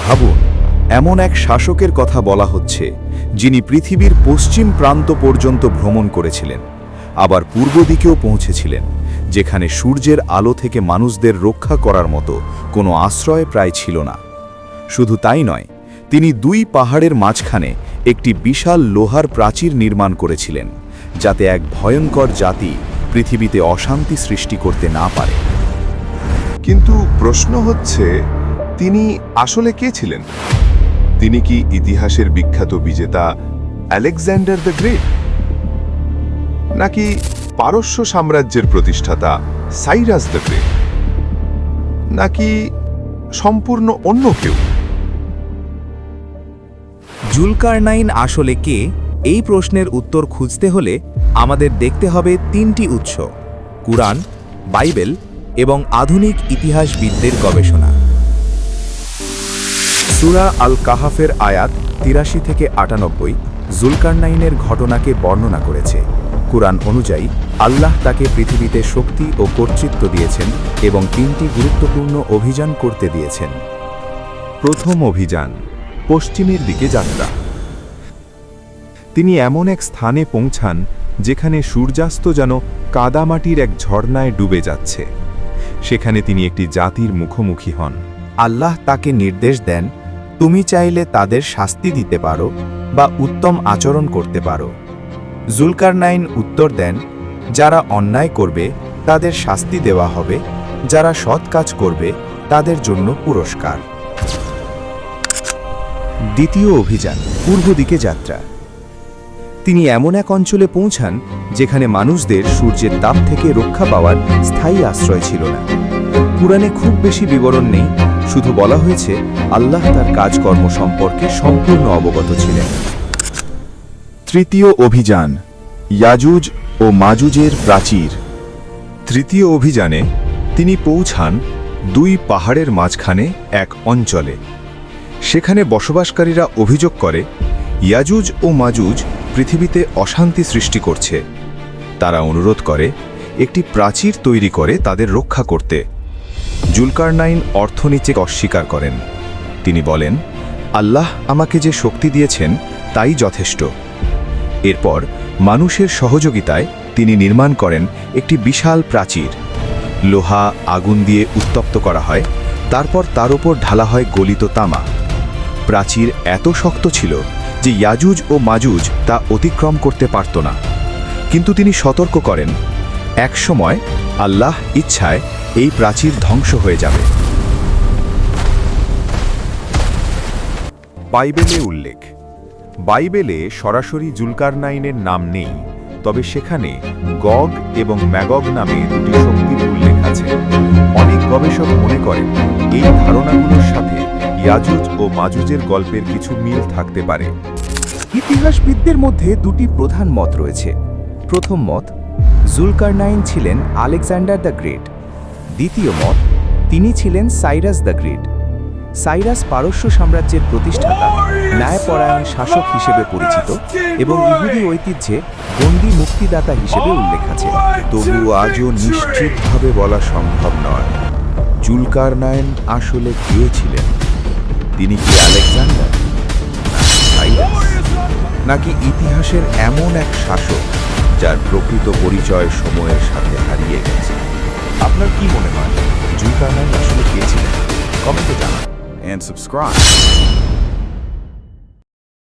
ভাবুন, এমন এক শাসকের কথা বলা হচ্ছে যিনি পৃথিবীর পশ্চিম প্রান্ত পর্যন্ত ভ্রমণ করেছিলেন, আবার পূর্ব দিকেও পৌঁছেছিলেন, যেখানে সূর্যের আলো থেকে মানুষদের রক্ষা করার মতো কোনো আশ্রয় প্রায় ছিল না। শুধু তাই নয়, তিনি দুই পাহাড়ের মাঝখানে একটি বিশাল লোহার প্রাচীর নির্মাণ করেছিলেন, যাতে এক ভয়ঙ্কর জাতি পৃথিবীতে অশান্তি সৃষ্টি করতে না পারে। কিন্তু প্রশ্ন হচ্ছে, তিনি আসলে কে ছিলেন? তিনি কি ইতিহাসের বিখ্যাত বিজেতা আলেকজান্ডার দ্য গ্রেট, নাকি পারস্য সাম্রাজ্যের প্রতিষ্ঠাতা সাইরাস দ্য গ্রেট, নাকি সম্পূর্ণ অন্য কেউ? জুলকারনাইন আসলে কে, এই প্রশ্নের উত্তর খুঁজতে হলে আমাদের দেখতে হবে তিনটি উৎস: কুরআন, বাইবেল এবং আধুনিক ইতিহাসবিদদের গবেষণা। সূরা আল কাহাফের আয়াত ৮৩ থেকে ৯৮ জুলকারনাইনের ঘটনাকে বর্ণনা করেছে। কুরআন অনুযায়ী আল্লাহ তাকে পৃথিবীতে শক্তি ও কর্তৃত্ব দিয়েছেন এবং ৩টি গুরুত্বপূর্ণ অভিযান করতে দিয়েছেন। প্রথম অভিযান, পশ্চিমের দিকে যাত্রা। তিনি এমন এক স্থানে পৌঁছান যেখানে সূর্যাস্ত যেন কাদামাটির এক ঝর্ণায় ডুবে যাচ্ছে। সেখানে তিনি একটি জাতির মুখোমুখি হন। আল্লাহ তাকে নির্দেশ দেন, তুমি চাইলে তাদের শাস্তি দিতে পারো বা উত্তম আচরণ করতে পারো। জুলকারনাইন উত্তর দেন, যারা অন্যায় করবে তাদের শাস্তি দেওয়া হবে, যারা সৎ কাজ করবে তাদের জন্য পুরস্কার। দ্বিতীয় অভিযান, পূর্ব দিকে যাত্রা। তিনি এমন এক অঞ্চলে পৌঁছান যেখানে মানুষদের সূর্যের তাপ থেকে রক্ষা পাওয়ার স্থায়ী আশ্রয় ছিল না। কুরআনে খুব বেশি বিবরণ নেই, শুধু বলা হয়েছে আল্লাহ তার কাজকর্ম সম্পর্কে সম্পূর্ণ অবগত ছিলেন। তৃতীয় অভিযান, ইয়াজুজ ও মাজুজের প্রাচীর। তৃতীয় অভিযানে তিনি পৌঁছান দুই পাহাড়ের মাঝখানে এক অঞ্চলে। সেখানে বসবাসকারীরা অভিযোগ করে ইয়াজুজ ও মাজুজ পৃথিবীতে অশান্তি সৃষ্টি করছে। তারা অনুরোধ করে একটি প্রাচীর তৈরি করে তাদের রক্ষা করতে। জুলকারনাইন অর্থনীতি অস্বীকার করেন। তিনি বলেন, আল্লাহ আমাকে যে শক্তি দিয়েছেন তাই যথেষ্ট। এরপর মানুষের সহযোগিতায় তিনি নির্মাণ করেন একটি বিশাল প্রাচীর। লোহা আগুন দিয়ে উত্তপ্ত করা হয়, তারপর তার উপর ঢালা হয় গলিত তামা। প্রাচীর এত শক্ত ছিল যে ইয়াজুজ ও মাজুজ তা অতিক্রম করতে পারত না। কিন্তু তিনি সতর্ক করেন, এক সময় আল্লাহ ইচ্ছায় এই প্রাচীর ধ্বংস হয়ে যাবে। বাইবেলে উল্লেখ। বাইবেলে সরাসরি জুলকারনাইনের নাম নেই, তবে সেখানে গগ এবং ম্যাগগ নামে দুটি শক্তির উল্লেখ আছে। অনেক গবেষক মনে করেন এই ধারণাগুলোর সাথে ইয়াজুজ ও মাজুজের গল্পের কিছু মিল থাকতে পারে। ইতিহাসবিদদের মধ্যে দুটি প্রধান মত রয়েছে। প্রথম মত, জুলকারনাইন ছিলেন আলেকজান্ডার দ্য গ্রেট। দ্বিতীয় মত, তিনি ছিলেন সাইরাস দ্য গ্রেট। সাইরাস পারস্য সাম্রাজ্যের প্রতিষ্ঠাতা, ন্যায়পরায়ণ শাসক হিসেবে পরিচিত এবং ইহুদি ঐতিহ্যে বন্দী মুক্তিদাতা হিসেবে উল্লেখ আছে। তবু আজও নিশ্চিতভাবে বলা সম্ভব নয় জুলকারনাইন আসলে কে ছিলেন। তিনি কি আলেকজান্ডার, না সাইরাস, নাকি ইতিহাসের এমন এক শাসক যার প্রকৃত পরিচয় সময়ের সাথে হারিয়ে গেছে? আপনার কি মনে হয় জুলকারনাইন আসলে কে ছিলেন? কমেন্টে জানান and subscribe.